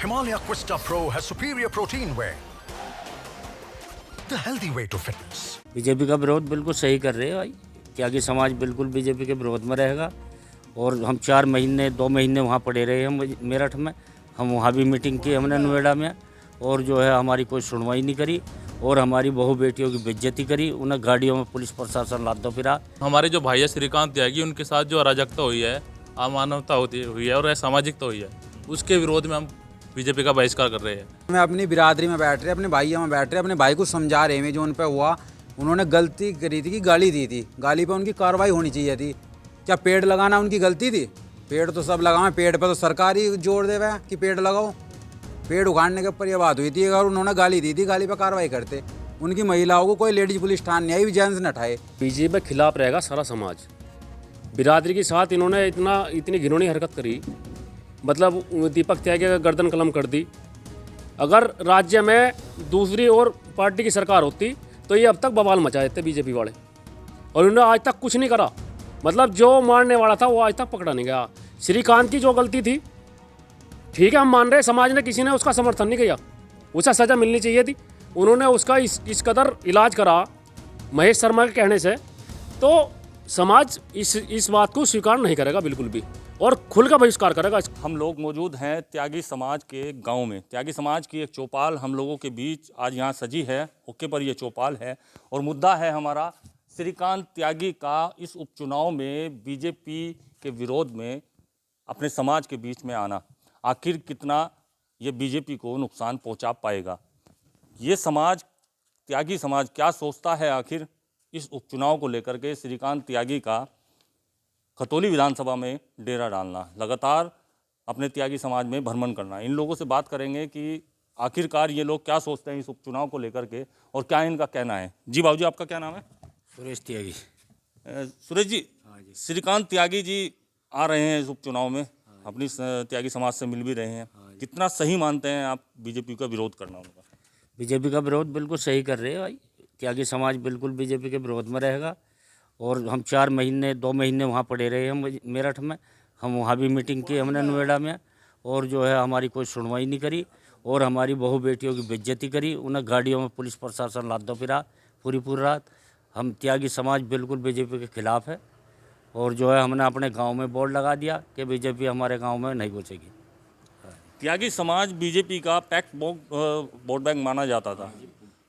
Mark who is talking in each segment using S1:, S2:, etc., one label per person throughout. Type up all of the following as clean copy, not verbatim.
S1: Himalaya Quista Pro has superior protein whey. The healthy way to fitness.
S2: BJP का विरोध बिल्कुल सही कर रहे हैं भाई। त्यागी समाज बिल्कुल बीजेपी के विरोध में रहेगा और हम 2 महीने वहाँ पड़े रहे हम मेरठ में। हम वहाँ भी मीटिंग की हमने नोएडा में और जो है हमारी कोई सुनवाई नहीं करी और हमारी बहू बेटियों की बेइज्जती करी। उन्हें गाड़ियों में पुलिस प्रशासन लादो फिरा।
S3: हमारे जो भाई है श्रीकांत त्यागी, उनके साथ जो अराजकता हुई है, अमानवता हुई है और असामाजिकता हुई है, उसके विरोध में हम बीजेपी का बहिष्कार कर रहे हैं।
S4: मैं अपनी बिरादरी में बैठ रहे, अपने भाइयों में बैठ रहे, अपने भाई को समझा रहे हैं जो उन पर हुआ। उन्होंने गलती करी थी कि गाली दी थी, गाली पे उनकी कार्रवाई होनी चाहिए थी। क्या पेड़ लगाना उनकी गलती थी? पेड़ तो सब लगाएं, पेड़ पे तो सरकार ही जोर दे रहा है कि पेड़ लगाओ। पेड़ उखाड़ने के ऊपर ये बात हुई थी। अगर उन्होंने गाली दी थी, गाली पे कार्रवाई करते। उनकी महिलाओं को कोई लेडीज पुलिस थाना नहीं आई, जेंट्स न उठाए।
S5: बीजेपी के खिलाफ रहेगा सारा समाज। बिरादरी के साथ इन्होंने इतनी घिनौनी हरकत करी, मतलब दीपक त्यागी का गर्दन कलम कर दी। अगर राज्य में दूसरी और पार्टी की सरकार होती तो ये अब तक बवाल मचा देते बीजेपी वाले, और उन्होंने आज तक कुछ नहीं करा। मतलब जो मारने वाला था वो आज तक पकड़ा नहीं गया। श्रीकांत की जो गलती थी, ठीक है, हम मान रहे समाज ने किसी ने उसका समर्थन नहीं किया, उसे सज़ा मिलनी चाहिए थी। उन्होंने उसका इस कदर इलाज करा महेश शर्मा के कहने से, तो समाज इस बात को स्वीकार नहीं करेगा बिल्कुल भी और खुल का बहिष्कार करेगा।
S6: हम लोग मौजूद हैं त्यागी समाज के गांव में। त्यागी समाज की एक चौपाल हम लोगों के बीच आज यहाँ सजी है। हुक्के पर ये चौपाल है और मुद्दा है हमारा श्रीकांत त्यागी का इस उपचुनाव में बीजेपी के विरोध में अपने समाज के बीच में आना। आखिर कितना ये बीजेपी को नुकसान पहुँचा पाएगा? ये समाज, त्यागी समाज क्या सोचता है आखिर इस उपचुनाव को लेकर के? श्रीकांत त्यागी का खतौली विधानसभा में डेरा डालना, लगातार अपने त्यागी समाज में भ्रमण करना, इन लोगों से बात करेंगे कि आखिरकार ये लोग क्या सोचते हैं इस उपचुनाव को लेकर के और क्या इनका कहना है। जी बाबूजी, आपका क्या नाम है?
S2: सुरेश त्यागी।
S6: सुरेश जी, श्रीकांत त्यागी जी आ रहे हैं इस उपचुनाव में, अपनी त्यागी समाज से मिल भी रहे हैं। कितना सही मानते हैं आप बीजेपी का विरोध करना उनका?
S2: बीजेपी का विरोध बिल्कुल सही कर रहे हैं भाई। त्यागी समाज बिल्कुल बीजेपी के विरोध में रहेगा और हम 2 महीने वहाँ पड़े रहे हम मेरठ में। हम वहाँ भी मीटिंग की हमने नोएडा में और जो है हमारी कोई सुनवाई नहीं करी और हमारी बहू बेटियों की बेइज्जती करी। उन्हें गाड़ियों में पुलिस प्रशासन लादो फिरा पूरी रात। हम त्यागी समाज बिल्कुल बीजेपी के खिलाफ है और जो है हमने अपने गांव में बोर्ड लगा दिया कि बीजेपी हमारे गांव में नहीं घुसेगी।
S6: त्यागी समाज बीजेपी का पैक्ट वोट बैंक माना जाता था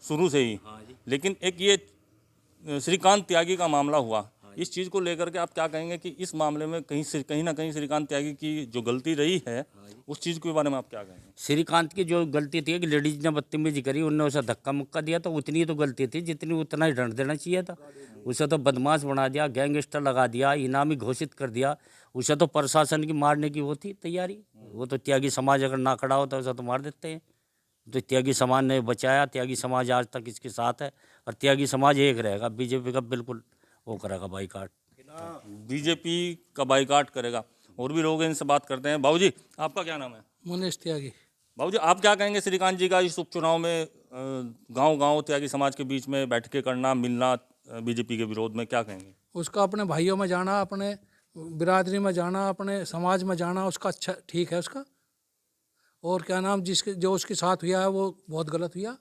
S6: शुरू से ही, लेकिन एक ये श्रीकांत त्यागी का मामला हुआ, इस चीज़ को लेकर के आप क्या कहेंगे कि इस मामले में कहीं ना कहीं श्रीकांत त्यागी की जो गलती रही है, उस चीज़ के बारे में आप क्या कहेंगे?
S2: श्रीकांत की जो गलती थी कि लेडीज ने बदतमीजी करी, उनने उसे धक्का मुक्का दिया, तो उतनी तो गलती थी जितनी उतना ही दंड देना चाहिए था। उसे तो बदमाश बना दिया, गैंगस्टर लगा दिया, इनामी घोषित कर दिया। उसे तो प्रशासन की मारने की वो थी तैयारी। वो तो त्यागी समाज अगर ना खड़ा होता उसे तो मार देते हैं। तो त्यागी समाज ने बचाया, त्यागी समाज आज तक इसके साथ है और त्यागी समाज एक रहेगा। बीजेपी का बिल्कुल वो करेगा बाईकाट।
S6: बीजेपी का बाईकाट करेगा। और भी लोग हैं, इनसे बात करते हैं। बाबूजी, आपका क्या नाम है?
S7: मुनीश त्यागी।
S6: बाबूजी, आप क्या कहेंगे श्रीकांत जी का इस उपचुनाव में गांव-गांव त्यागी समाज के बीच में बैठकें करना, मिलना बीजेपी के विरोध में, क्या कहेंगे?
S7: उसका अपने भाइयों में जाना, अपने बिरादरी में जाना, अपने समाज में जाना, उसका अच्छा ठीक है उसका। और क्या नाम, जो उसके साथ हुआ है वो बहुत गलत हुआ।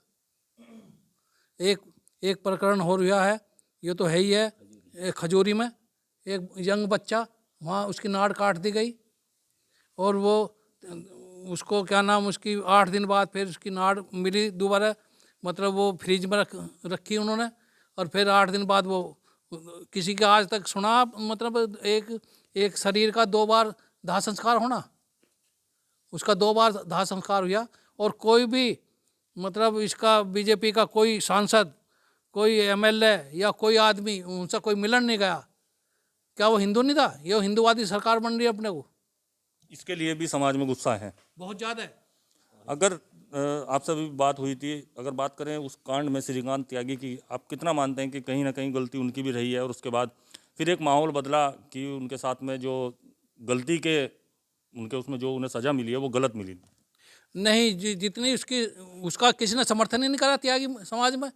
S7: एक प्रकरण हो रहा है, ये तो है ही है। एक खजूरी में एक यंग बच्चा, वहाँ उसकी नाड़ काट दी गई और वो उसको क्या नाम, उसकी 8 दिन बाद फिर उसकी नाड़ मिली दोबारा। मतलब वो फ्रिज में रखी उन्होंने और फिर 8 दिन बाद वो किसी का आज तक सुना, मतलब एक शरीर का 2 बार दाह संस्कार होना, उसका 2 बार दाह संस्कार हुआ। और कोई भी मतलब इसका बीजेपी का कोई सांसद, कोई एमएलए या कोई आदमी उनसे कोई मिलन नहीं गया। क्या वो हिंदू नहीं था? ये हिंदूवादी सरकार बन रही है अपने को।
S6: इसके लिए भी समाज में गुस्सा है
S7: बहुत ज़्यादा है।
S6: अगर आपसे भी बात हुई थी, अगर बात करें उस कांड में श्रीकांत त्यागी की, आप कितना मानते हैं कि कहीं ना कहीं गलती उनकी भी रही है और उसके बाद फिर एक माहौल बदला कि उनके साथ में जो गलती के उनके उसमें जो उन्हें सज़ा मिली है वो गलत मिली?
S7: नहीं, जितनी उसका किसी ने समर्थन ही नहीं करा त्यागी समाज में।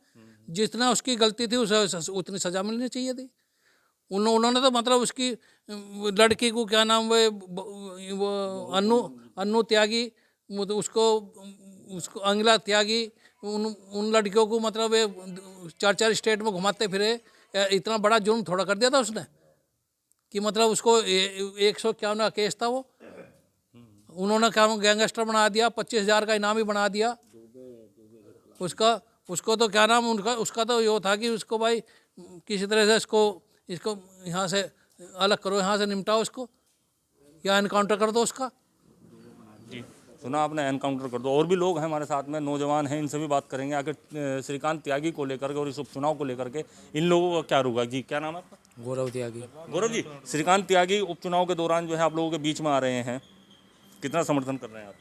S7: जितना उसकी गलती थी उसे उतनी सज़ा मिलनी चाहिए थी। उन्होंने तो मतलब उसकी लड़की को क्या नाम, वो अन्नू त्यागी मतलब उसको अंगिला त्यागी उन लड़कियों को मतलब ये 4-4 स्टेट में घुमाते फिरे। इतना बड़ा जुर्म थोड़ा कर दिया था उसने कि मतलब उसको 151 केस था वो, उन्होंने क्या गैंगस्टर बना दिया, 25,000 का इनाम ही बना दिया उसको तो क्या नाम उसका तो ये था कि उसको भाई किसी तरह से इसको यहाँ से अलग करो, यहाँ से निपटाओ इसको, या एनकाउंटर कर दो उसका।
S6: जी सुना आपने, एनकाउंटर कर दो। और भी लोग हैं हमारे साथ में, नौजवान हैं, इनसे भी बात करेंगे आखिर श्रीकांत त्यागी को लेकर के और इस उपचुनाव को लेकर के इन लोगों का क्या रुका। जी क्या नाम है आपका?
S8: गौरव त्यागी।
S6: गौरव जी, श्रीकांत त्यागी उपचुनाव के दौरान जो है आप लोगों के बीच में आ रहे हैं, कितना समर्थन कर रहे हैं आप?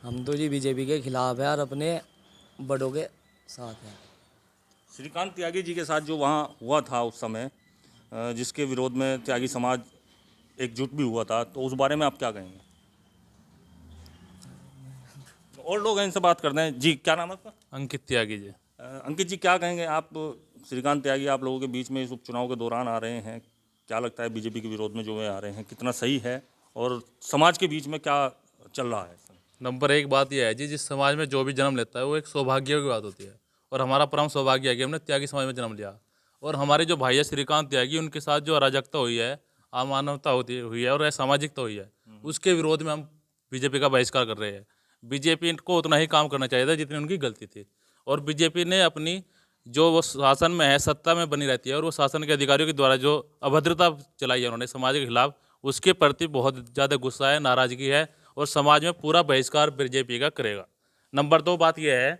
S8: हम तो जी बीजेपी के खिलाफ है और अपने बड़ों के साथ हैं।
S6: श्रीकांत त्यागी जी के साथ जो वहाँ हुआ था उस समय, जिसके विरोध में त्यागी समाज एकजुट भी हुआ था, तो उस बारे में आप क्या कहेंगे? और लोग हैं, इनसे बात करते हैं। जी क्या नाम है आपका?
S3: अंकित त्यागी जी।
S6: अंकित जी क्या कहेंगे आप? श्रीकांत त्यागी आप लोगों के बीच में इस उपचुनाव के दौरान आ रहे हैं, क्या लगता है बीजेपी के विरोध में जो है आ रहे हैं, कितना सही है और समाज के बीच में क्या चल रहा है?
S3: नंबर एक बात यह है जी, जिस समाज में जो भी जन्म लेता है वो एक सौभाग्य की बात होती है, और हमारा परम सौभाग्य है कि हमने त्यागी समाज में जन्म लिया। और हमारे जो भाई है श्रीकांत त्यागी, उनके साथ जो अराजकता हुई है, अमानवता हुई है और असामाजिकता हुई है, उसके विरोध में हम बीजेपी का बहिष्कार कर रहे हैं। बीजेपी को उतना ही काम करना चाहिए था जितनी उनकी गलती थी, और बीजेपी ने अपनी जो वो शासन में है, सत्ता में बनी रहती है, और वो शासन के अधिकारियों के द्वारा जो अभद्रता चलाई है उन्होंने समाज के खिलाफ, उसके प्रति बहुत ज़्यादा गुस्सा है, नाराज़गी है, और समाज में पूरा बहिष्कार बीजेपी का करेगा। नंबर 2 बात यह है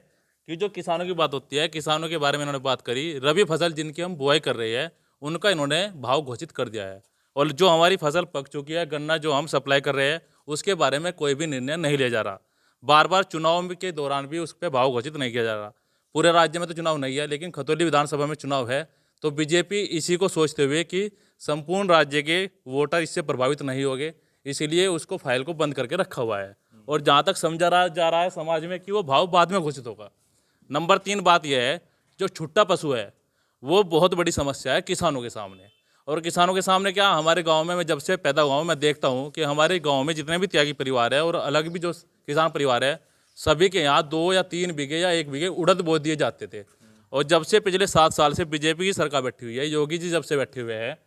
S3: कि जो किसानों की बात होती है, किसानों के बारे में इन्होंने बात करी। रबी फसल जिनकी हम बुआई कर रहे हैं उनका इन्होंने भाव घोषित कर दिया है, और जो हमारी फसल पक चुकी है, गन्ना जो हम सप्लाई कर रहे हैं, उसके बारे में कोई भी निर्णय नहीं लिया जा रहा। बार बार चुनाव के दौरान भी उस पर भाव घोषित नहीं किया जा रहा। पूरे राज्य में तो चुनाव नहीं है, लेकिन खतौली विधानसभा में चुनाव है, तो बीजेपी इसी को सोचते हुए कि संपूर्ण राज्य के वोटर इससे प्रभावित नहीं होंगे, इसीलिए उसको फाइल को बंद करके रखा हुआ है। और जहाँ तक समझा जा रहा है समाज में कि वो भाव बाद में घोषित होगा। नंबर 3 बात यह है, जो छुट्टा पशु है वो बहुत बड़ी समस्या है किसानों के सामने। और किसानों के सामने क्या, हमारे गांव में मैं जब से पैदा हुआ हूँ मैं देखता हूँ कि हमारे गांव में जितने भी त्यागी परिवार है और अलग भी जो किसान परिवार है, सभी के यहाँ 2 या 3 बीघे या 1 बीघे उड़द बो दिए जाते थे। और जब से पिछले 7 साल से बीजेपी की सरकार बैठी हुई है, योगी जी जब से बैठे हुए हैं,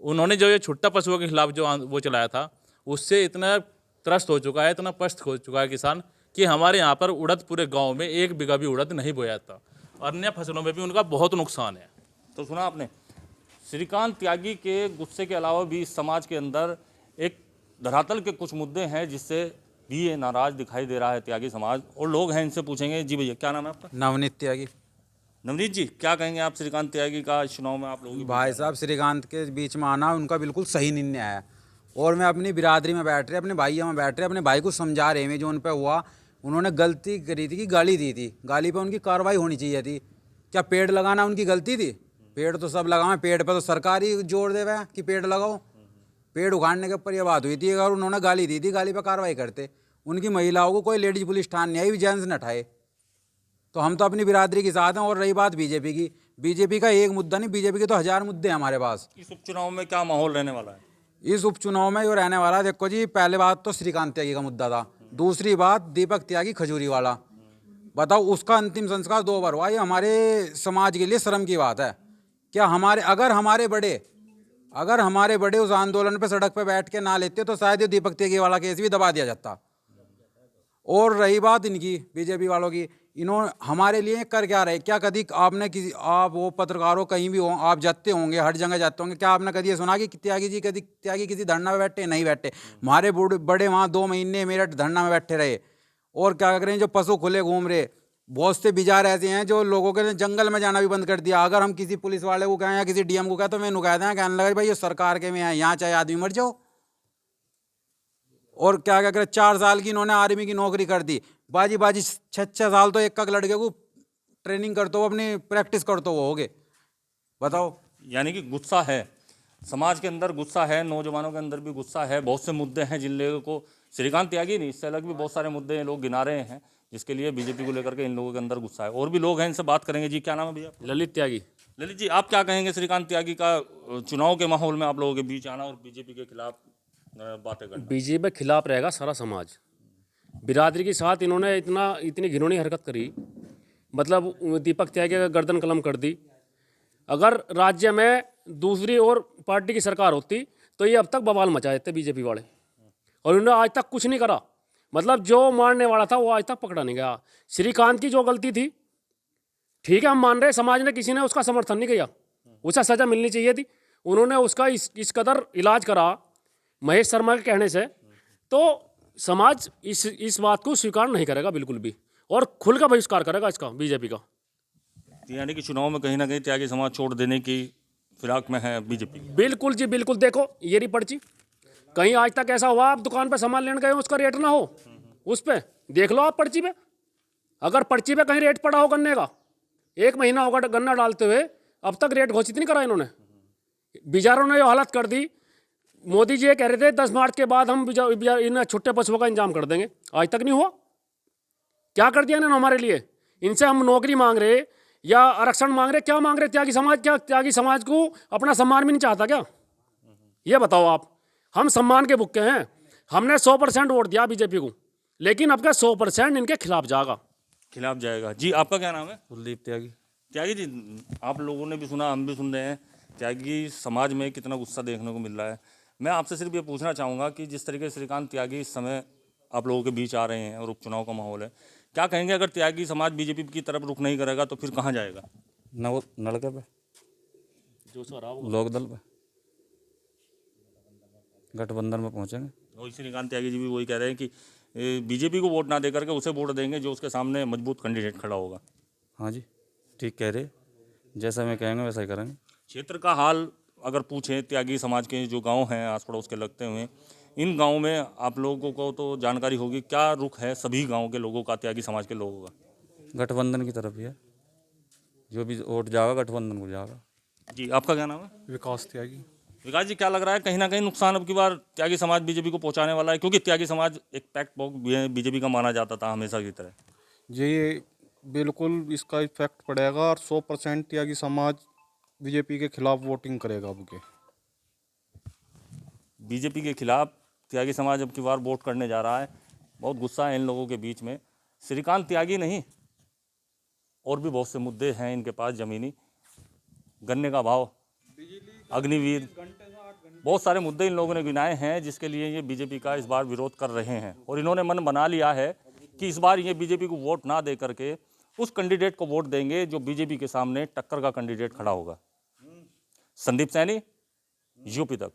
S3: उन्होंने जो ये छुट्टा पशुओं के खिलाफ जो वो चलाया था, उससे इतना त्रस्त हो चुका है, इतना पस्त हो चुका है किसान कि हमारे यहाँ पर उड़द पूरे गांव में 1 बीघा भी उड़द नहीं बोया था। अन्य फसलों में भी उनका बहुत नुकसान है।
S6: तो सुना आपने, श्रीकांत त्यागी के गुस्से के अलावा भी इस समाज के अंदर एक धरातल के कुछ मुद्दे हैं जिससे भी ये नाराज दिखाई दे रहा है त्यागी समाज। और लोग हैं, इनसे पूछेंगे। जी भैया क्या नाम है आपका?
S4: नवनीत त्यागी।
S6: नवनीत जी क्या कहेंगे आप श्रीकांत त्यागी का इस चुनाव में आप लोगों की?
S4: भाई साहब, श्रीकांत के बीच में आना उनका बिल्कुल सही निर्णय है। और मैं अपनी बिरादरी में बैठ रहे, अपने भाइयों में बैठ रहे, अपने भाई को समझा रहे हैं जो उन पर हुआ। उन्होंने गलती करी थी कि गाली दी थी, गाली पे उनकी कार्रवाई होनी चाहिए थी। क्या पेड़ लगाना उनकी गलती थी? पेड़ तो सब लगाएं, पेड़ पे तो सरकार ही जोर दे रहा है कि पेड़ लगाओ। पेड़ उखाड़ने के ऊपर ये बात हुई थी। अगर उन्होंने गाली दी थी, गाली पे कार्रवाई करते। उनकी महिलाओं को कोई लेडीज पुलिस थाना नहीं आई, जेंट्स न ठाए। तो हम तो अपनी बिरादरी के साथ हैं। और रही बात बीजेपी की, बीजेपी का एक मुद्दा नहीं, बीजेपी के तो 1000 मुद्दे हैं हमारे पास।
S6: इस उपचुनाव में क्या माहौल रहने वाला है?
S4: इस उपचुनाव में जो रहने वाला है, देखो जी, पहले बात तो श्रीकांत त्यागी का मुद्दा था। दूसरी बात दीपक त्यागी खजूरी वाला, बताओ उसका अंतिम संस्कार 2 बार हुआ। ये हमारे समाज के लिए शर्म की बात है। क्या अगर हमारे बड़े उस आंदोलन पे सड़क पे बैठ के ना लेते तो शायद ये दीपक त्यागी वाला केस भी दबा दिया जाता। और रही बात इनकी बीजेपी वालों की, इन्होंने हमारे लिए कर क्या रहे? क्या कभी आपने आप वो पत्रकारों कहीं भी हो, आप जाते होंगे, हर जगह जाते होंगे, क्या आपने कभी ये सुना कि त्यागी किसी धरना में बैठे? नहीं बैठे। हमारे बड़े वहाँ 2 महीने मेरठ धरना में बैठे रहे। और क्या करें, जो पशु खुले घूम रहे, बहुत से बिजार ऐसे हैं जो लोगों के जंगल में जाना भी बंद कर दिया। अगर हम किसी पुलिस वाले को कहें या किसी डीएम को कहें तो मैं नुकाते हैं, कहने लगा भाई ये सरकार के में है, यहाँ चाहे आदमी मर जाओ। और क्या करें, 4 साल की इन्होंने आर्मी की नौकरी कर दी। बाजी 6 साल तो एक लड़के को ट्रेनिंग करते हो, अपनी प्रैक्टिस करते हो गए। बताओ।
S6: यानी कि गुस्सा है समाज के अंदर, गुस्सा है नौजवानों के अंदर भी गुस्सा है। बहुत से मुद्दे हैं जिन लोगों को, श्रीकांत त्यागी नहीं, इससे अलग भी बहुत सारे मुद्दे लोग गिना रहे हैं जिसके लिए बीजेपी को लेकर के इन लोगों के अंदर गुस्सा है। और भी लोग हैं, इनसे बात करेंगे। जी क्या नाम है भैया?
S5: ललित त्यागी।
S6: ललित जी आप क्या कहेंगे श्रीकांत त्यागी का चुनाव के माहौल में आप लोगों के बीच आना और बीजेपी के खिलाफ बातें करना?
S5: बीजेपी के खिलाफ रहेगा सारा समाज। बिरादरी के साथ इन्होंने इतनी घिनौनी हरकत करी, मतलब दीपक त्यागी का गर्दन कलम कर दी। अगर राज्य में दूसरी और पार्टी की सरकार होती तो ये अब तक बवाल मचा देते बीजेपी वाले, और उन्होंने आज तक कुछ नहीं करा। मतलब जो मारने वाला था वो आज तक पकड़ा नहीं गया। श्रीकांत की जो गलती थी, ठीक है, हम मान रहे समाज ने किसी ने उसका समर्थन नहीं किया, उसे सजा मिलनी चाहिए थी। उन्होंने उसका इस कदर इलाज करा महेश शर्मा के कहने से, तो समाज इस बात को स्वीकार नहीं करेगा बिल्कुल भी, और खुल का बहिष्कार करेगा इसका बीजेपी का।
S6: यानी कि चुनाव में कहीं ना कहीं त्यागी समाज छोड़ देने की फिराक में है बीजेपी।
S5: बिल्कुल जी बिल्कुल। देखो ये रही पर्ची, कहीं आज तक ऐसा हुआ आप दुकान पे सामान लेने गए उसका रेट ना हो, उस पे देख लो आप पर्ची पे। अगर पर्ची पे कहीं रेट पड़ा हो गन्ने का, 1 महीना होगा गन्ना डालते हुए, अब तक रेट घोषित नहीं करा इन्होंने। बिजारों ने जो हालत कर दी, मोदी जी ये कह रहे थे 10 मार्च के बाद हम इन छुट्टे पशुओं का इंतजाम कर देंगे, आज तक नहीं हुआ। क्या कर दिया इन्होंने हमारे लिए? इनसे हम नौकरी मांग रहे या आरक्षण मांग रहे, क्या मांग रहे? त्यागी समाज, क्या त्यागी समाज को अपना सम्मान भी नहीं चाहता क्या? ये बताओ आप। हम सम्मान के भुक्के हैं। हमने 100% वोट दिया बीजेपी को, लेकिन अब का 100% इनके खिलाफ जाएगा।
S6: जी, आपका क्या नाम है?
S9: कुलदीप त्यागी।
S6: त्यागी जी, आप लोगों ने भी सुना, हम भी सुन रहे हैं, त्यागी समाज में कितना गुस्सा देखने को मिल रहा है। मैं आपसे सिर्फ ये पूछना चाहूँगा कि जिस तरीके से श्रीकांत त्यागी इस समय आप लोगों के बीच आ रहे हैं और उपचुनाव का माहौल है, क्या कहेंगे अगर त्यागी समाज बीजेपी की तरफ रुख नहीं करेगा तो फिर कहाँ जाएगा?
S9: नलके पे, लोकदल पे, गठबंधन में पहुंचेंगे।
S6: वही श्रीकांत त्यागी जी भी वही कह रहे हैं कि बीजेपी को वोट ना दे करके उसे वोट देंगे जो उसके सामने मजबूत कैंडिडेट खड़ा होगा।
S9: हाँ जी, ठीक कह रहे, जैसा मैं कहेंगे वैसा ही करेंगे।
S6: क्षेत्र का हाल अगर पूछें, त्यागी समाज के जो गांव हैं आस पड़ोस के लगते हुए, इन गांवों में आप लोगों को तो जानकारी होगी, क्या रुख है सभी गांवों के लोगों का, त्यागी समाज के लोगों का?
S9: गठबंधन की तरफ ही है, जो भी वोट जाएगा गठबंधन को जाएगा।
S6: जी, आपका क्या नाम है?
S10: विकास त्यागी।
S6: विकास जी, क्या लग रहा है कहीं ना कहीं नुकसान अब की बार त्यागी समाज बीजेपी को पहुंचाने वाला है? क्योंकि त्यागी समाज एक पैक्ट बॉक्स बीजेपी का माना जाता था हमेशा की तरह।
S10: ये बिल्कुल इसका इफेक्ट पड़ेगा और 100% त्यागी समाज बीजेपी के खिलाफ वोटिंग करेगा। अब के
S6: बीजेपी के खिलाफ त्यागी समाज अब की बार वोट करने जा रहा है। बहुत गुस्सा है इन लोगों के बीच में। श्रीकांत त्यागी नहीं, और भी बहुत से मुद्दे हैं इनके पास, ज़मीनी, गन्ने का भाव, अग्निवीर, बहुत सारे मुद्दे इन लोगों ने गिनाए हैं जिसके लिए ये बीजेपी का इस बार विरोध कर रहे हैं। और इन्होंने मन बना लिया है कि इस बार ये बीजेपी को वोट ना दे करके उस कैंडिडेट को वोट देंगे जो बीजेपी के सामने टक्कर का कैंडिडेट खड़ा होगा। संदीप सैनी, यूपी तक।